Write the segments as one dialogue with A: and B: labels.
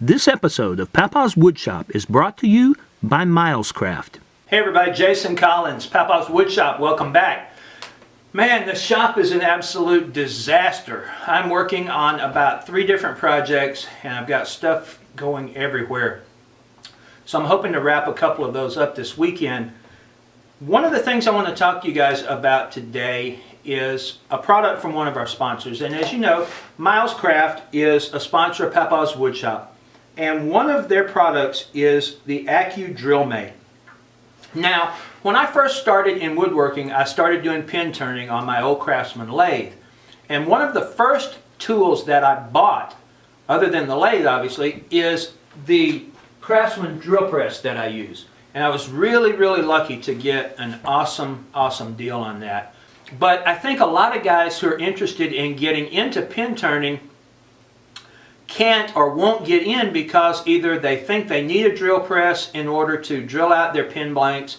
A: This episode of Papa's Woodshop is brought to you by Milescraft.
B: Hey everybody, Jason Collins, Papa's Woodshop. Welcome back. Man, the shop is an absolute disaster. I'm working on about 3 different projects and I've got stuff going everywhere. So I'm hoping to wrap a couple of those up this weekend. One of the things I want to talk to you guys about today is a product from one of our sponsors. And as you know, Milescraft is a sponsor of Papa's Woodshop. And one of their products is the Drill Mate. Now, when I first started in woodworking, I started doing pin turning on my old Craftsman lathe. And one of the first tools that I bought, other than the lathe obviously, is the Craftsman drill press that I use. And I was really lucky to get an awesome deal on that. But I think a lot of guys who are interested in getting into pin turning can't or won't get in because either they think they need a drill press in order to drill out their pin blanks,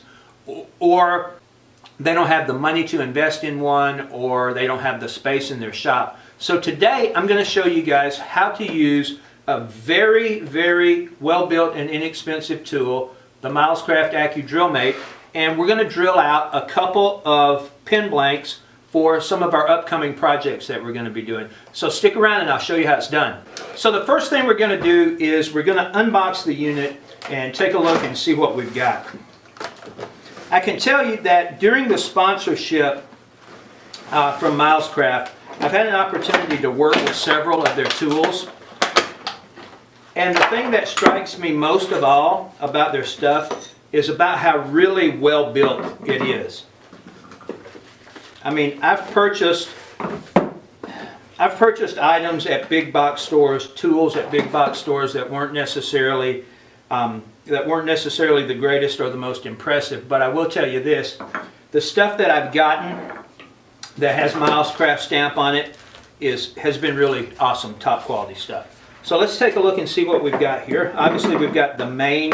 B: or they don't have the money to invest in one, or they don't have the space in their shop. So today I'm going to show you guys how to use a very well built and inexpensive tool, the Milescraft Drill Mate, and we're going to drill out a couple of pin blanks for some of our upcoming projects that we're going to be doing. So stick around and I'll show you how it's done. So the first thing we're going to do is we're going to unbox the unit and take a look and see what we've got. I can tell you that during the sponsorship from Milescraft, I've had an opportunity to work with several of their tools. And the thing that strikes me most of all about their stuff is about how really well built it is. I mean, I've purchased items at big box stores, tools at big box stores that weren't necessarily the greatest or the most impressive. But I will tell you this: the stuff that I've gotten that has Milescraft stamp on it has been really awesome, top quality stuff. So let's take a look and see what we've got here. Obviously, we've got the main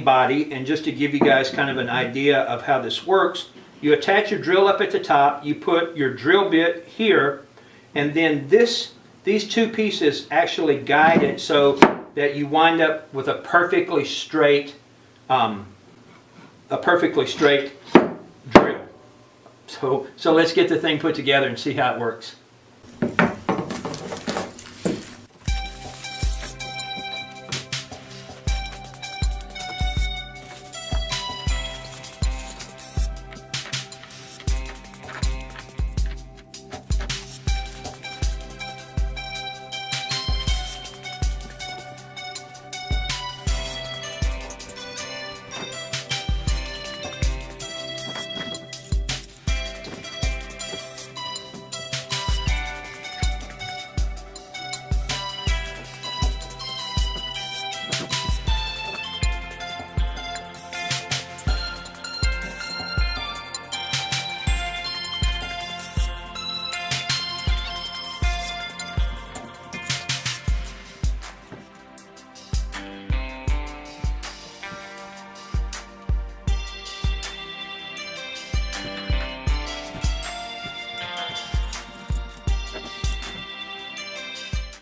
B: body, and just to give you guys kind of an idea of how this works. You attach your drill up at the top, you put your drill bit here, and then these 2 pieces actually guide it so that you wind up with a perfectly straight drill. So let's get the thing put together and see how it works.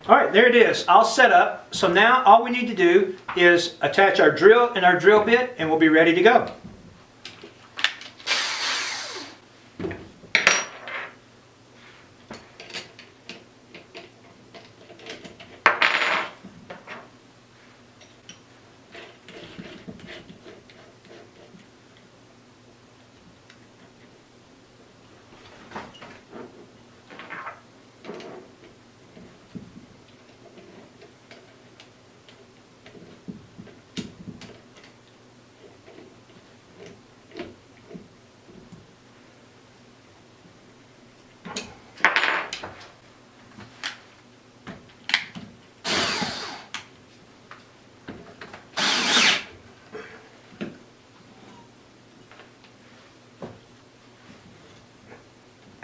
B: Alright, there it is, all set up. So now all we need to do is attach our drill and our drill bit and we'll be ready to go.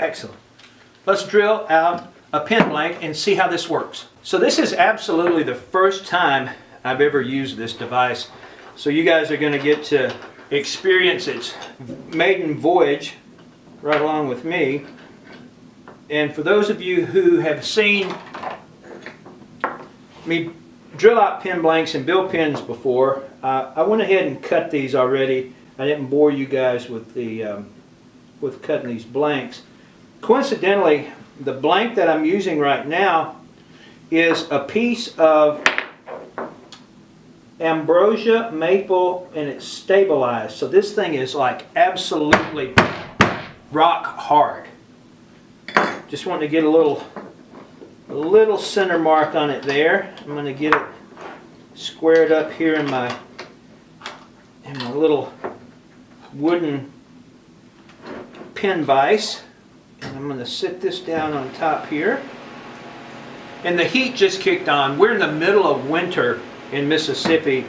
B: Excellent. Let's drill out a pin blank and see how this works. So this is absolutely the first time I've ever used this device. So you guys are going to get to experience its maiden voyage right along with me. And for those of you who have seen me drill out pin blanks and build pins before. I went ahead and cut these already. I didn't bore you guys with the with cutting these blanks. Coincidentally, the blank that I'm using right now is a piece of ambrosia maple, and it's stabilized. So this thing is like absolutely rock hard. Just wanted to get a little center mark on it there. I'm going to get it squared up here in my little wooden pin vise. And I'm going to sit this down on top here. And the heat just kicked on. We're in the middle of winter in Mississippi.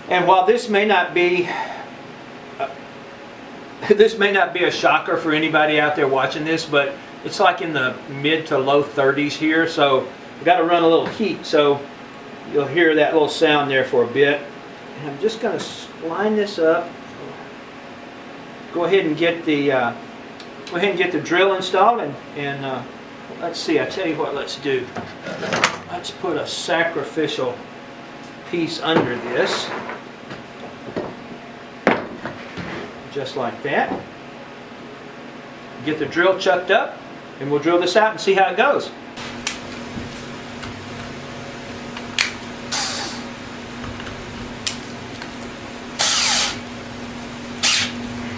B: And while this may not be a shocker for anybody out there watching this, but it's like in the mid to low 30s here, so I've got to run a little heat, so you'll hear that little sound there for a bit. And I'm just going to line this up. Go ahead and get the drill installed, and let's see. I tell you what, let's do. Let's put a sacrificial piece under this, just like that. Get the drill chucked up, and we'll drill this out and see how it goes.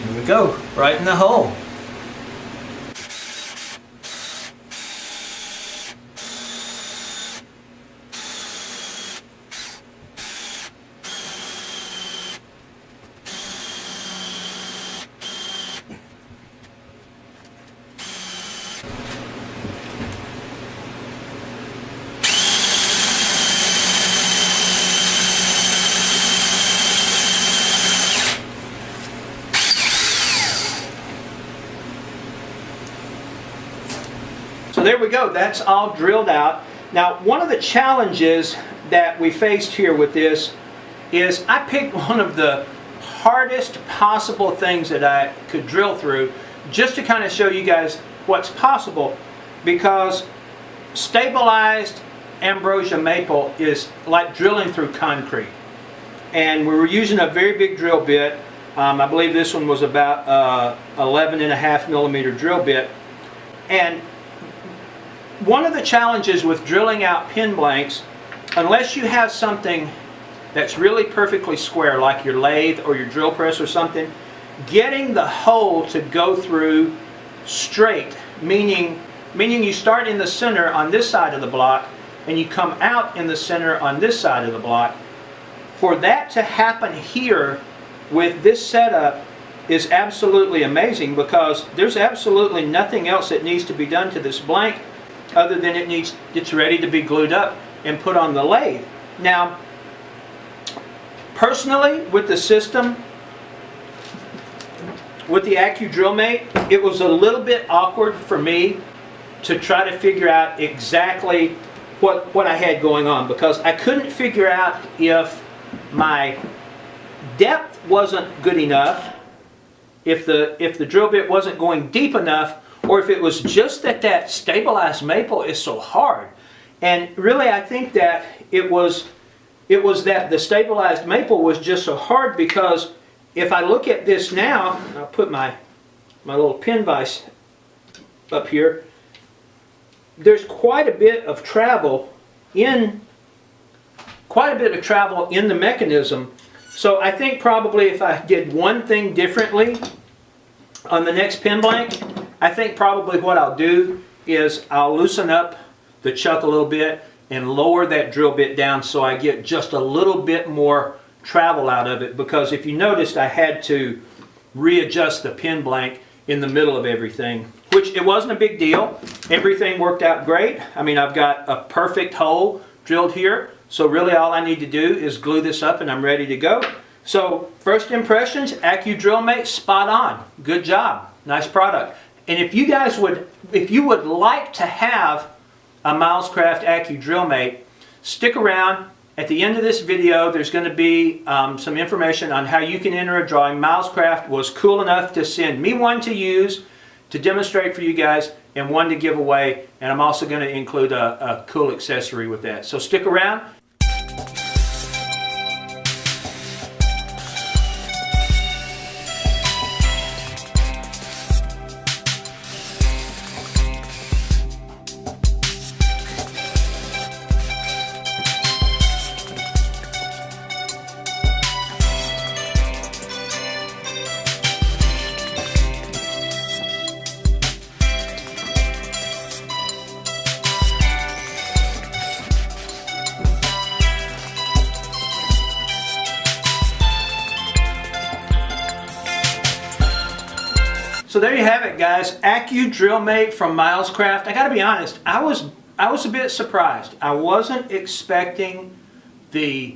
B: Here we go, right in the hole. So there we go, that's all drilled out. Now, one of the challenges that we faced here with this is I picked one of the hardest possible things that I could drill through, just to kind of show you guys what's possible, because stabilized ambrosia maple is like drilling through concrete. And we were using a very big drill bit. I believe this one was about 11.5 millimeter drill bit. And one of the challenges with drilling out pin blanks, unless you have something that's really perfectly square, like your lathe or your drill press or something, getting the hole to go through straight, meaning you start in the center on this side of the block and you come out in the center on this side of the block. For that to happen here with this setup is absolutely amazing, because there's absolutely nothing else that needs to be done to this blank other than it's ready to be glued up and put on the lathe. Now, personally, with the system, with the AccuDrillMate, it was a little bit awkward for me to try to figure out exactly what I had going on, because I couldn't figure out if my depth wasn't good enough, if the drill bit wasn't going deep enough, or if it was just that stabilized maple is so hard. And really, I think that it was that the stabilized maple was just so hard, because if I look at this now, I'll put my little pin vise up here, there's quite a bit of travel in the mechanism. So I think probably if I did one thing differently on the next pin blank, I think probably what I'll do is I'll loosen up the chuck a little bit and lower that drill bit down so I get just a little bit more travel out of it. Because if you noticed, I had to readjust the pin blank in the middle of everything, which it wasn't a big deal. Everything worked out great. I mean, I've got a perfect hole drilled here, so really all I need to do is glue this up and I'm ready to go. So first impressions, AccuDrillMate, spot on. Good job, nice product. And if you guys would like to have a Milescraft AccuDrillMate, stick around. At the end of this video, there's going to be some information on how you can enter a drawing. Milescraft was cool enough to send me one to use, to demonstrate for you guys, and one to give away. And I'm also going to include a cool accessory with that. So stick around. So there you have it, guys. Accu Drill Mate from Milescraft. I gotta be honest, I was a bit surprised. I wasn't expecting the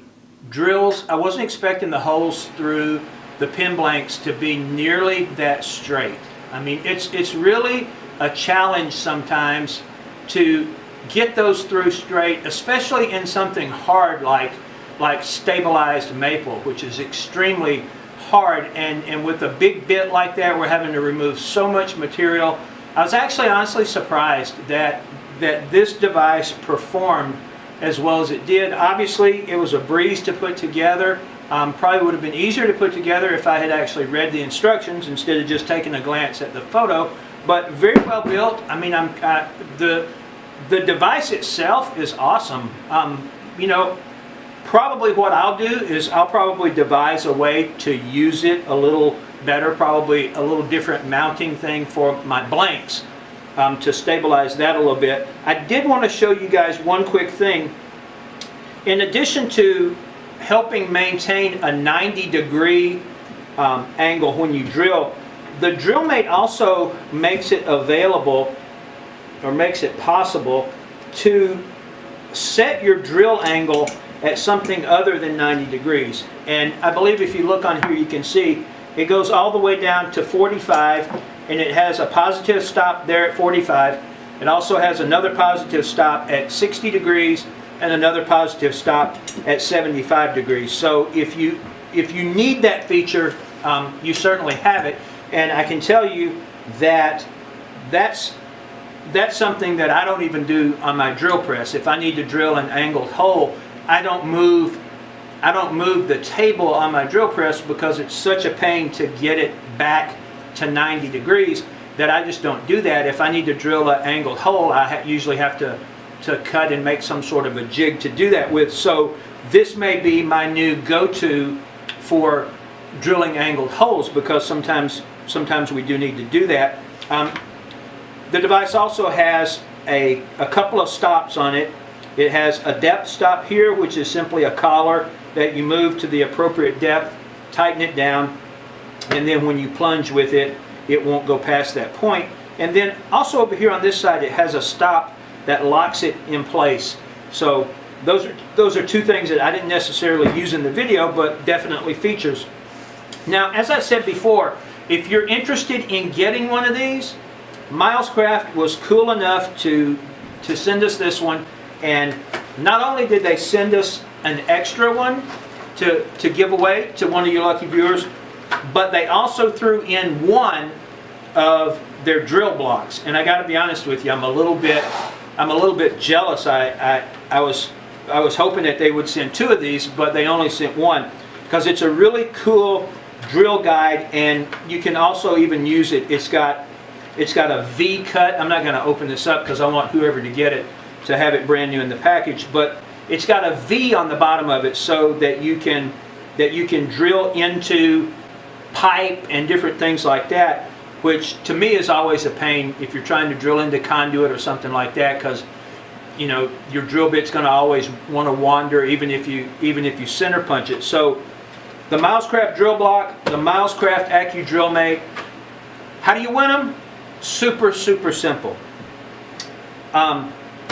B: drills, I wasn't expecting the holes through the pin blanks to be nearly that straight. I mean, it's really a challenge sometimes to get those through straight, especially in something hard like stabilized maple, which is extremely hard, and with a big bit like that, we're having to remove so much material. I was actually honestly surprised that this device performed as well as it did. Obviously, it was a breeze to put together. Probably would have been easier to put together if I had actually read the instructions instead of just taking a glance at the photo, but very well built. I mean, the device itself is awesome. You know, probably what I'll do is I'll probably devise a way to use it a little better, probably a little different mounting thing for my blanks to stabilize that a little bit. I did want to show you guys one quick thing. In addition to helping maintain a 90-degree angle when you drill, the Drill Mate also makes it available, or makes it possible, to set your drill angle at something other than 90 degrees. And I believe if you look on here, you can see it goes all the way down to 45, and it has a positive stop there at 45. It also has another positive stop at 60 degrees and another positive stop at 75 degrees. So if you need that feature, you certainly have it. And I can tell you that that's something that I don't even do on my drill press. If I need to drill an angled hole, I don't move the table on my drill press because it's such a pain to get it back to 90 degrees that I just don't do that. If I need to drill an angled hole, I usually have to cut and make some sort of a jig to do that with. So this may be my new go-to for drilling angled holes, because sometimes we do need to do that. The device also has a couple of stops on it. It has a depth stop here, which is simply a collar that you move to the appropriate depth, tighten it down, and then when you plunge with it, it won't go past that point. And then also over here on this side, it has a stop that locks it in place. So those are two things that I didn't necessarily use in the video, but definitely features. Now, as I said before, if you're interested in getting one of these, Milescraft was cool enough to send us this one, and not only did they send us an extra one to give away to one of you lucky viewers, but they also threw in one of their drill blocks. And I got to be honest with you, I'm a little bit jealous. I was hoping that they would send two of these, but they only sent one, because it's a really cool drill guide, and you can also even use it. It's got a V cut. I'm not going to open this up because I want whoever to get it to have it brand new in the package, but it's got a V on the bottom of it so that you can drill into pipe and different things like that, which to me is always a pain if you're trying to drill into conduit or something like that, because you know your drill bit's going to always want to wander even if you center punch it. So the Milescraft drill block, the Milescraft Accu Drill Mate. How do you win them? Super simple.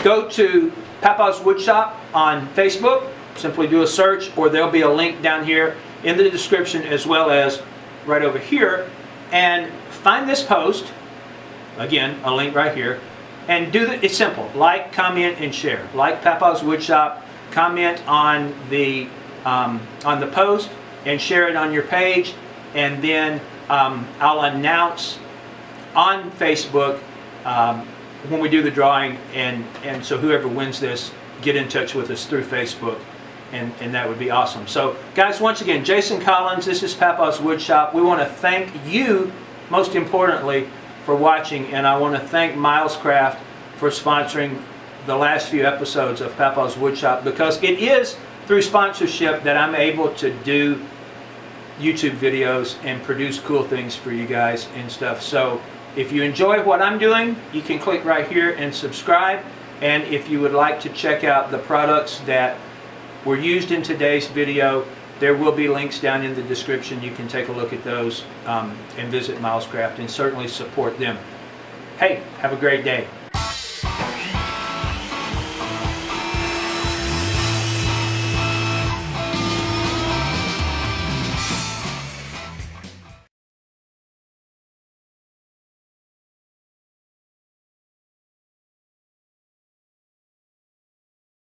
B: Go to Papa's Woodshop on Facebook, simply do a search, or there'll be a link down here in the description as well as right over here, and find this post, again a link right here, and it's simple: like, comment, and share. Like Papa's Woodshop, comment on the post, and share it on your page, and then I'll announce on Facebook when we do the drawing, and so whoever wins this, get in touch with us through Facebook, and that would be awesome. So guys, once again, Jason Collins, this is Papa's Woodshop. We want to thank you, most importantly, for watching, and I want to thank Milescraft for sponsoring the last few episodes of Papa's Woodshop, because it is through sponsorship that I'm able to do YouTube videos and produce cool things for you guys and stuff. So if you enjoy what I'm doing, you can click right here and subscribe. And if you would like to check out the products that were used in today's video, There will be links down in the description. You can take a look at those and visit Milescraft and certainly support them. Hey, have a great day.